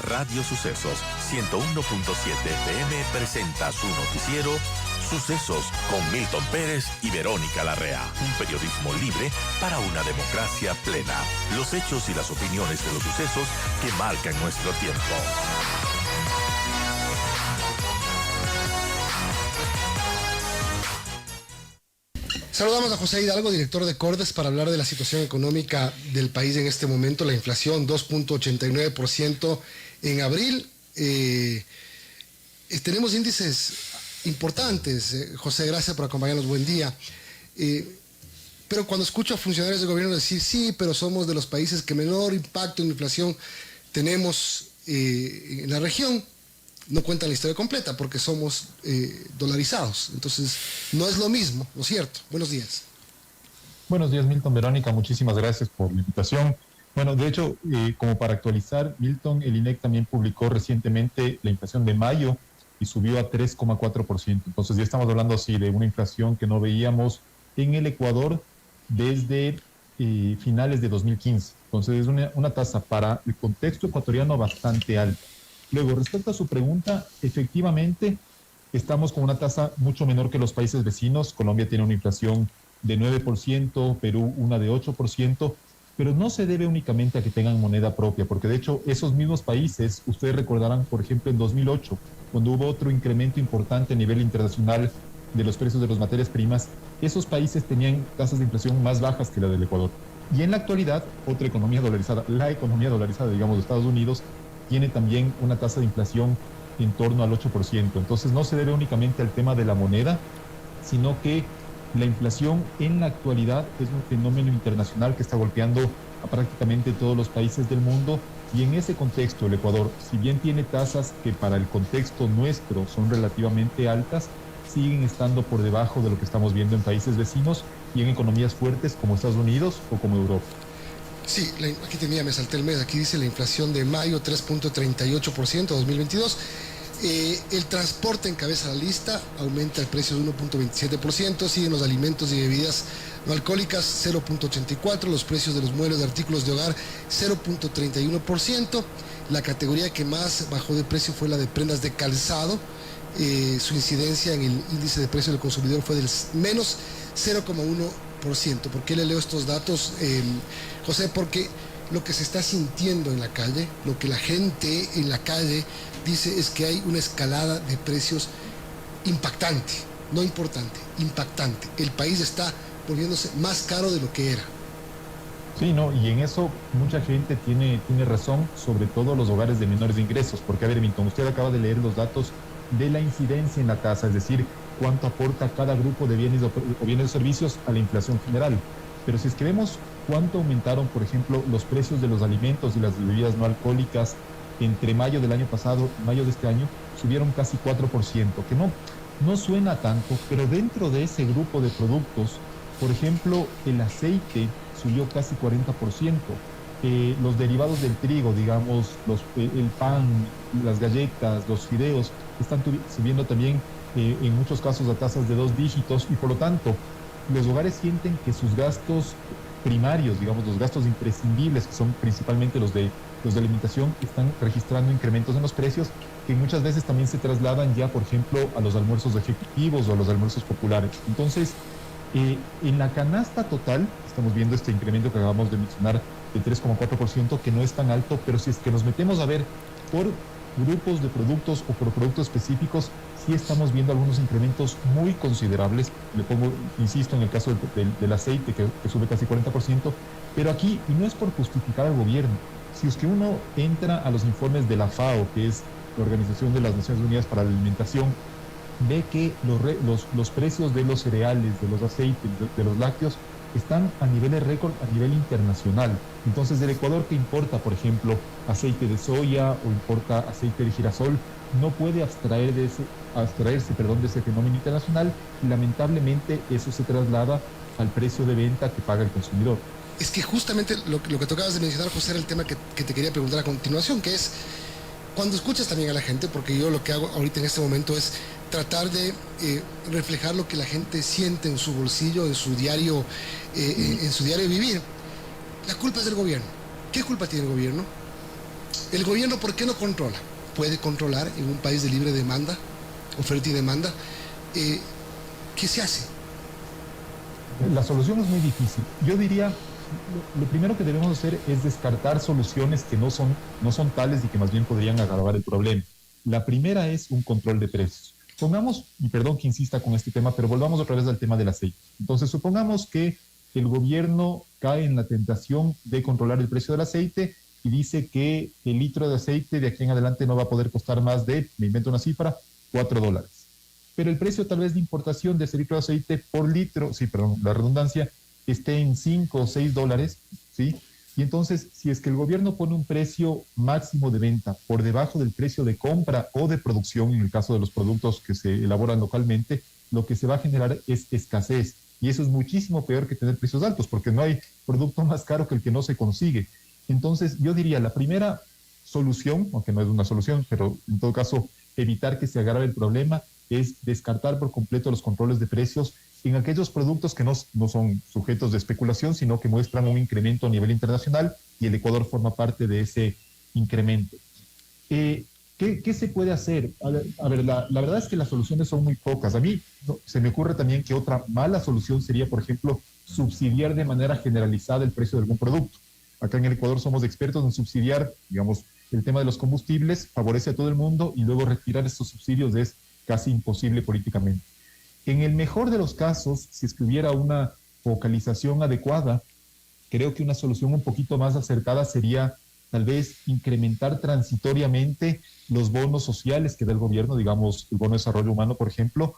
Radio Sucesos 101.7 FM presenta su noticiero Sucesos con Milton Pérez y Verónica Larrea. Un periodismo libre para una democracia plena. Los hechos y las opiniones de los sucesos que marcan nuestro tiempo. Saludamos a José Hidalgo, director de Cordes, para hablar de la situación económica del país en este momento. La inflación 2.89% en abril. Tenemos índices importantes. José, gracias por acompañarnos. Buen día. Pero cuando escucho a funcionarios del gobierno decir, sí, pero somos de los países que menor impacto en inflación tenemos en la región, no cuentan la historia completa porque somos dolarizados. Entonces, no es lo mismo, ¿no es cierto? Buenos días. Buenos días, Milton. Verónica, muchísimas gracias por la invitación. Bueno, de hecho, como para actualizar, Milton, el INEC también publicó recientemente la inflación de mayo y subió a 3,4%. Entonces, ya estamos hablando así de una inflación que no veíamos en el Ecuador desde finales de 2015. Entonces, es una tasa para el contexto ecuatoriano bastante alta. Luego, respecto a su pregunta, efectivamente estamos con una tasa mucho menor que los países vecinos. Colombia tiene una inflación de 9%, Perú una de 8%, pero no se debe únicamente a que tengan moneda propia, porque de hecho esos mismos países, ustedes recordarán, por ejemplo, en 2008, cuando hubo otro incremento importante a nivel internacional de los precios de las materias primas, esos países tenían tasas de inflación más bajas que la del Ecuador. Y en la actualidad, otra economía dolarizada, la economía dolarizada, digamos, de Estados Unidos, tiene también una tasa de inflación en torno al 8%. Entonces no se debe únicamente al tema de la moneda, sino que la inflación en la actualidad es un fenómeno internacional que está golpeando a prácticamente todos los países del mundo. Y en ese contexto, el Ecuador, si bien tiene tasas que para el contexto nuestro son relativamente altas, siguen estando por debajo de lo que estamos viendo en países vecinos y en economías fuertes como Estados Unidos o como Europa. Sí, aquí me salté el mes, aquí dice la inflación de mayo 3.38% 2022. El transporte encabeza la lista, aumenta el precio de 1.27%, siguen los alimentos y bebidas no alcohólicas 0.84%, los precios de los muebles de artículos de hogar 0.31%, la categoría que más bajó de precio fue la de prendas de calzado, su incidencia en el índice de precio del consumidor fue del menos 0.1%. ¿Por qué le leo estos datos, José? Porque lo que se está sintiendo en la calle, lo que la gente en la calle dice es que hay una escalada de precios impactante, no importante, impactante. El país está volviéndose más caro de lo que era. Sí, no, y en eso mucha gente tiene razón, sobre todo los hogares de menores ingresos, porque a ver, Milton, usted acaba de leer los datos de la incidencia en la tasa, es decir, cuánto aporta cada grupo de bienes o bienes o servicios a la inflación general. Pero si es que vemos cuánto aumentaron, por ejemplo, los precios de los alimentos y las bebidas no alcohólicas entre mayo del año pasado y mayo de este año, subieron casi 4%, que no suena tanto, pero dentro de ese grupo de productos, por ejemplo, el aceite subió casi 40%, los derivados del trigo, digamos, el pan, las galletas, los fideos, están subiendo también en muchos casos a tasas de 2 dígitos y por lo tanto los hogares sienten que sus gastos primarios, digamos los gastos imprescindibles, que son principalmente los de alimentación, están registrando incrementos en los precios que muchas veces también se trasladan ya, por ejemplo, a los almuerzos ejecutivos o a los almuerzos populares. Entonces, en la canasta total estamos viendo este incremento que acabamos de mencionar de 3,4%, que no es tan alto, pero si es que nos metemos a ver por grupos de productos o por productos específicos, sí estamos viendo algunos incrementos muy considerables. Le pongo, insisto, en el caso del aceite, que sube casi 40%, pero aquí, y no es por justificar al gobierno, si es que uno entra a los informes de la FAO, que es la Organización de las Naciones Unidas para la Alimentación, ve que los precios de los cereales, de los aceites, de los lácteos, están a niveles récord a nivel internacional. Entonces, del Ecuador que importa, por ejemplo, aceite de soya o importa aceite de girasol, no puede abstraerse de ese fenómeno internacional y lamentablemente eso se traslada al precio de venta que paga el consumidor. Es que justamente lo que tú acabas de mencionar, José, era el tema que te quería preguntar a continuación, que es cuando escuchas también a la gente, porque yo lo que hago ahorita en este momento es tratar de reflejar lo que la gente siente en su bolsillo, en su diario vivir. La culpa es del gobierno. ¿Qué culpa tiene el gobierno? ¿El gobierno por qué no controla? Puede controlar en un país de libre demanda, oferta y demanda. ¿Qué se hace? La solución es muy difícil. Yo diría, lo primero que debemos hacer es descartar soluciones que no son tales y que más bien podrían agravar el problema. La primera es un control de precios. Pongamos, y perdón que insista con este tema, pero volvamos otra vez al tema del aceite. Entonces, supongamos que el gobierno cae en la tentación de controlar el precio del aceite y dice que el litro de aceite de aquí en adelante no va a poder costar más de, me invento una cifra, $4. Pero el precio tal vez de importación de ese litro de aceite por litro, sí, perdón, la redundancia, esté en 5 o 6 dólares, ¿sí? Y entonces, si es que el gobierno pone un precio máximo de venta por debajo del precio de compra o de producción, en el caso de los productos que se elaboran localmente, lo que se va a generar es escasez. Y eso es muchísimo peor que tener precios altos, porque no hay producto más caro que el que no se consigue. Entonces, yo diría, la primera solución, aunque no es una solución, pero en todo caso, evitar que se agrave el problema, es descartar por completo los controles de precios en aquellos productos que no son sujetos de especulación, sino que muestran un incremento a nivel internacional y el Ecuador forma parte de ese incremento. ¿Qué se puede hacer? A ver, la verdad es que las soluciones son muy pocas. A mí se me ocurre también que otra mala solución sería, por ejemplo, subsidiar de manera generalizada el precio de algún producto. Acá en el Ecuador somos expertos en subsidiar, digamos, el tema de los combustibles, favorece a todo el mundo y luego retirar estos subsidios es casi imposible políticamente. En el mejor de los casos, si es que hubiera una focalización adecuada, creo que una solución un poquito más acertada sería tal vez incrementar transitoriamente los bonos sociales que da el gobierno, digamos, el bono de desarrollo humano, por ejemplo,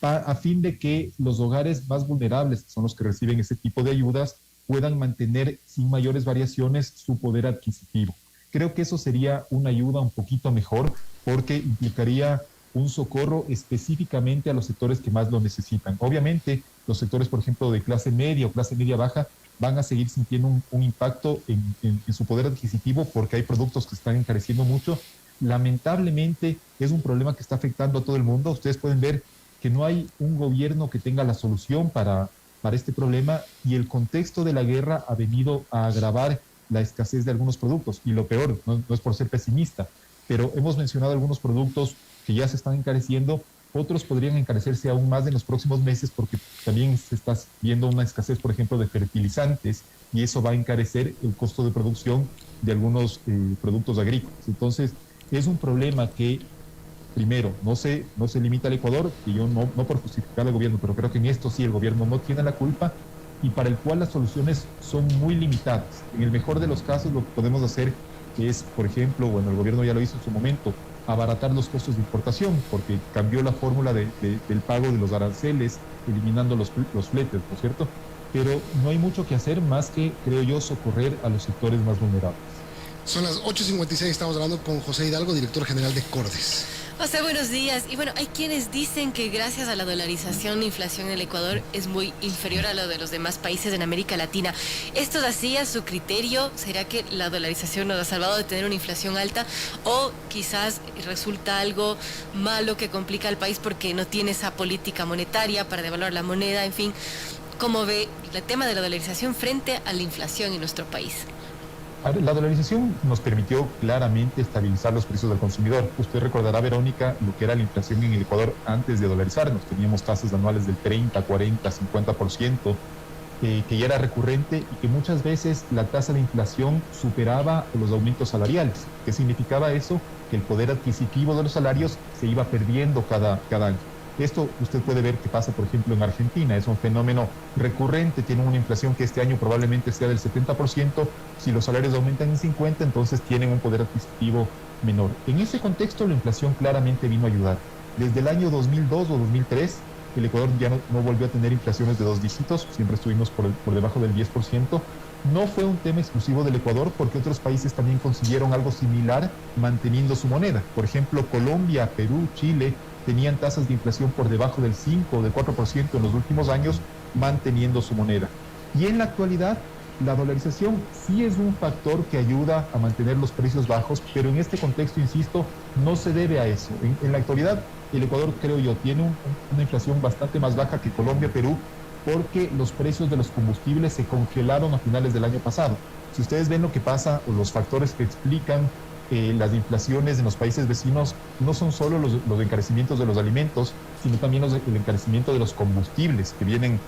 a fin de que los hogares más vulnerables, que son los que reciben ese tipo de ayudas, puedan mantener sin mayores variaciones su poder adquisitivo. Creo que eso sería una ayuda un poquito mejor porque implicaría un socorro específicamente a los sectores que más lo necesitan. Obviamente, los sectores, por ejemplo, de clase media o clase media baja, van a seguir sintiendo un impacto en su poder adquisitivo porque hay productos que están encareciendo mucho. Lamentablemente, es un problema que está afectando a todo el mundo. Ustedes pueden ver que no hay un gobierno que tenga la solución para este problema y el contexto de la guerra ha venido a agravar la escasez de algunos productos. Y lo peor, no es por ser pesimista, pero hemos mencionado algunos productos que ya se están encareciendo, otros podrían encarecerse aún más en los próximos meses porque también se está viendo una escasez, por ejemplo, de fertilizantes y eso va a encarecer el costo de producción de algunos productos agrícolas. Entonces, es un problema que, primero, no se limita al Ecuador, y yo no por justificar al gobierno, pero creo que en esto sí el gobierno no tiene la culpa y para el cual las soluciones son muy limitadas. En el mejor de los casos, lo que podemos hacer es, por ejemplo, bueno, el gobierno ya lo hizo en su momento, abaratar los costos de importación, porque cambió la fórmula del pago de los aranceles, eliminando los fletes, ¿no es cierto? Pero no hay mucho que hacer más que, creo yo, socorrer a los sectores más vulnerables. Son las 8:56, estamos hablando con José Hidalgo, director general de Cordes. José, buenos días. Y bueno, hay quienes dicen que gracias a la dolarización la inflación en el Ecuador es muy inferior a lo de los demás países en América Latina. ¿Esto es así a su criterio? ¿Será que la dolarización nos ha salvado de tener una inflación alta? ¿O quizás resulta algo malo que complica al país porque no tiene esa política monetaria para devaluar la moneda? En fin, ¿cómo ve el tema de la dolarización frente a la inflación en nuestro país? La dolarización nos permitió claramente estabilizar los precios del consumidor. Usted recordará, Verónica, lo que era la inflación en el Ecuador antes de dolarizarnos. Teníamos tasas anuales del 30, 40, 50%, que ya era recurrente y que muchas veces la tasa de inflación superaba los aumentos salariales. ¿Qué significaba eso? Que el poder adquisitivo de los salarios se iba perdiendo cada año. Esto usted puede ver que pasa, por ejemplo, en Argentina. Es un fenómeno recurrente. Tienen una inflación que este año probablemente sea del 70%. Si los salarios aumentan en 50%, entonces tienen un poder adquisitivo menor. En ese contexto, la inflación claramente vino a ayudar. Desde el año 2002 o 2003, el Ecuador ya no volvió a tener inflaciones de 2 dígitos. Siempre estuvimos por debajo del 10%. No fue un tema exclusivo del Ecuador porque otros países también consiguieron algo similar manteniendo su moneda. Por ejemplo, Colombia, Perú, Chile tenían tasas de inflación por debajo del 5 o del 4% en los últimos años, manteniendo su moneda. Y en la actualidad, la dolarización sí es un factor que ayuda a mantener los precios bajos, pero en este contexto, insisto, no se debe a eso. En la actualidad, el Ecuador, creo yo, tiene una inflación bastante más baja que Colombia, Perú, porque los precios de los combustibles se congelaron a finales del año pasado. Si ustedes ven lo que pasa o los factores que explican las inflaciones en los países vecinos, no son solo los encarecimientos de los alimentos, sino también el encarecimiento de los combustibles que vienen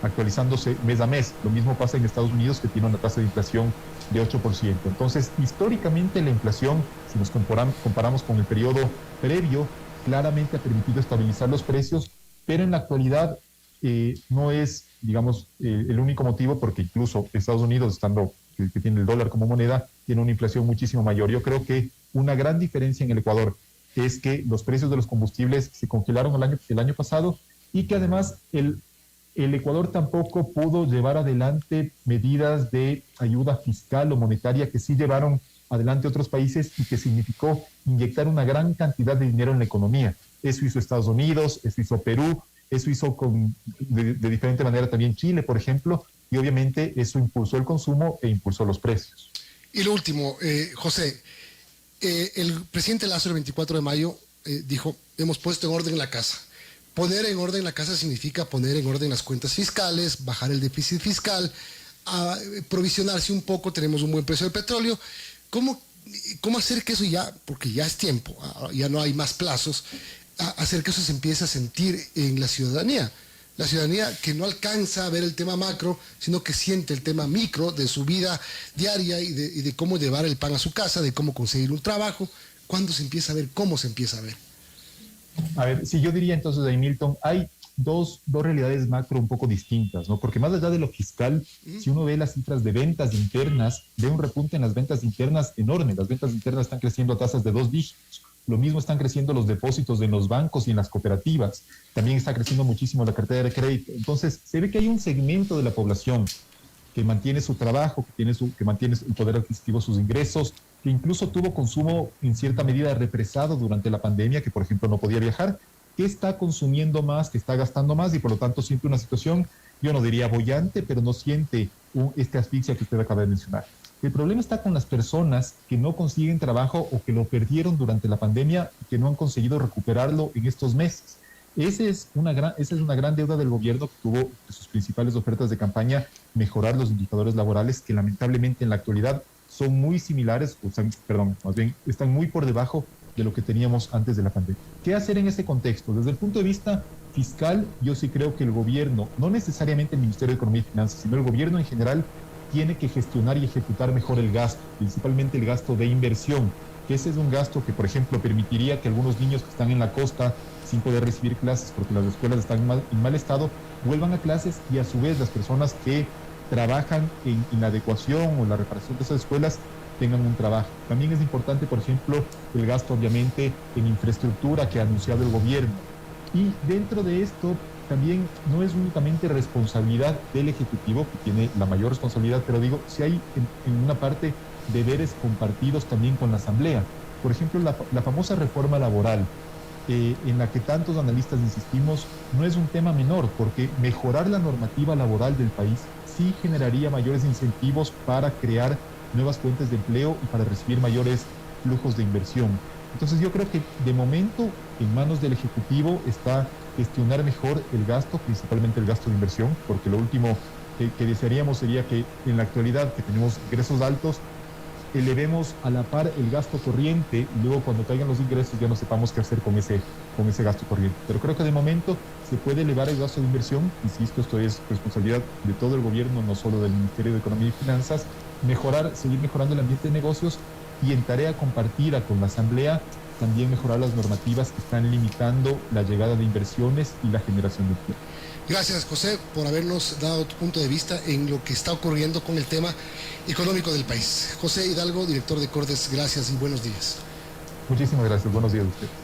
actualizándose mes a mes. Lo mismo pasa en Estados Unidos, que tiene una tasa de inflación de 8%. Entonces, históricamente la inflación, si nos comparamos con el periodo previo, claramente ha permitido estabilizar los precios, pero en la actualidad no es, digamos, el único motivo, porque incluso Estados Unidos, que tiene el dólar como moneda, tiene una inflación muchísimo mayor. Yo creo que una gran diferencia en el Ecuador es que los precios de los combustibles se congelaron el año pasado, y que además el Ecuador tampoco pudo llevar adelante medidas de ayuda fiscal o monetaria que sí llevaron adelante otros países y que significó inyectar una gran cantidad de dinero en la economía. Eso hizo Estados Unidos, eso hizo Perú, eso hizo de diferente manera también Chile, por ejemplo, y obviamente eso impulsó el consumo e impulsó los precios. Y lo último, José, el presidente Lazo el 24 de mayo dijo, hemos puesto en orden la casa. Poner en orden la casa significa poner en orden las cuentas fiscales, bajar el déficit fiscal, provisionarse un poco, tenemos un buen precio del petróleo. ¿Cómo hacer que eso ya, porque ya es tiempo, ya no hay más plazos, hacer que eso se empiece a sentir en la ciudadanía? La ciudadanía que no alcanza a ver el tema macro, sino que siente el tema micro de su vida diaria y de cómo llevar el pan a su casa, de cómo conseguir un trabajo. ¿Cuándo se empieza a ver? ¿Cómo se empieza a ver? A ver, si yo diría entonces ahí, Milton, hay dos realidades macro un poco distintas, ¿no? Porque más allá de lo fiscal, si uno ve las cifras de ventas internas, ve un repunte en las ventas internas enorme. Las ventas internas están creciendo a tasas de 2 dígitos. Lo mismo están creciendo los depósitos en los bancos y en las cooperativas. También está creciendo muchísimo la cartera de crédito. Entonces, se ve que hay un segmento de la población que mantiene su trabajo, que mantiene el poder adquisitivo, sus ingresos, que incluso tuvo consumo en cierta medida represado durante la pandemia, que por ejemplo no podía viajar, que está consumiendo más, que está gastando más y por lo tanto siente una situación, yo no diría boyante, pero no siente esta asfixia que usted acaba de mencionar. El problema está con las personas que no consiguen trabajo o que lo perdieron durante la pandemia y que no han conseguido recuperarlo en estos meses. Esa es una gran deuda del gobierno, que tuvo de sus principales ofertas de campaña mejorar los indicadores laborales, que lamentablemente en la actualidad son muy similares, están muy por debajo de lo que teníamos antes de la pandemia. ¿Qué hacer en ese contexto? Desde el punto de vista fiscal, yo sí creo que el gobierno, no necesariamente el Ministerio de Economía y Finanzas, sino el gobierno en general, tiene que gestionar y ejecutar mejor el gasto, principalmente el gasto de inversión, que ese es un gasto que, por ejemplo, permitiría que algunos niños que están en la costa sin poder recibir clases porque las escuelas están en mal estado, vuelvan a clases, y a su vez las personas que trabajan en la adecuación o la reparación de esas escuelas tengan un trabajo. También es importante, por ejemplo, el gasto obviamente en infraestructura que ha anunciado el gobierno. Y dentro de esto también no es únicamente responsabilidad del Ejecutivo, que tiene la mayor responsabilidad, pero digo, si hay en una parte deberes compartidos también con la Asamblea. Por ejemplo, la famosa reforma laboral, en la que tantos analistas insistimos, no es un tema menor, porque mejorar la normativa laboral del país sí generaría mayores incentivos para crear nuevas fuentes de empleo y para recibir mayores flujos de inversión. Entonces yo creo que de momento en manos del Ejecutivo está gestionar mejor el gasto, principalmente el gasto de inversión, porque lo último que desearíamos sería que en la actualidad, que tenemos ingresos altos, elevemos a la par el gasto corriente y luego cuando caigan los ingresos ya no sepamos qué hacer con ese gasto corriente. Pero creo que de momento se puede elevar el gasto de inversión. Insisto, esto es responsabilidad de todo el gobierno, no solo del Ministerio de Economía y Finanzas, seguir mejorando el ambiente de negocios, y en tarea compartida con la Asamblea también mejorar las normativas que están limitando la llegada de inversiones y la generación de empleo. Gracias, José, por habernos dado tu punto de vista en lo que está ocurriendo con el tema económico del país. José Hidalgo, director de Cordes, gracias y buenos días. Muchísimas gracias, buenos días a ustedes.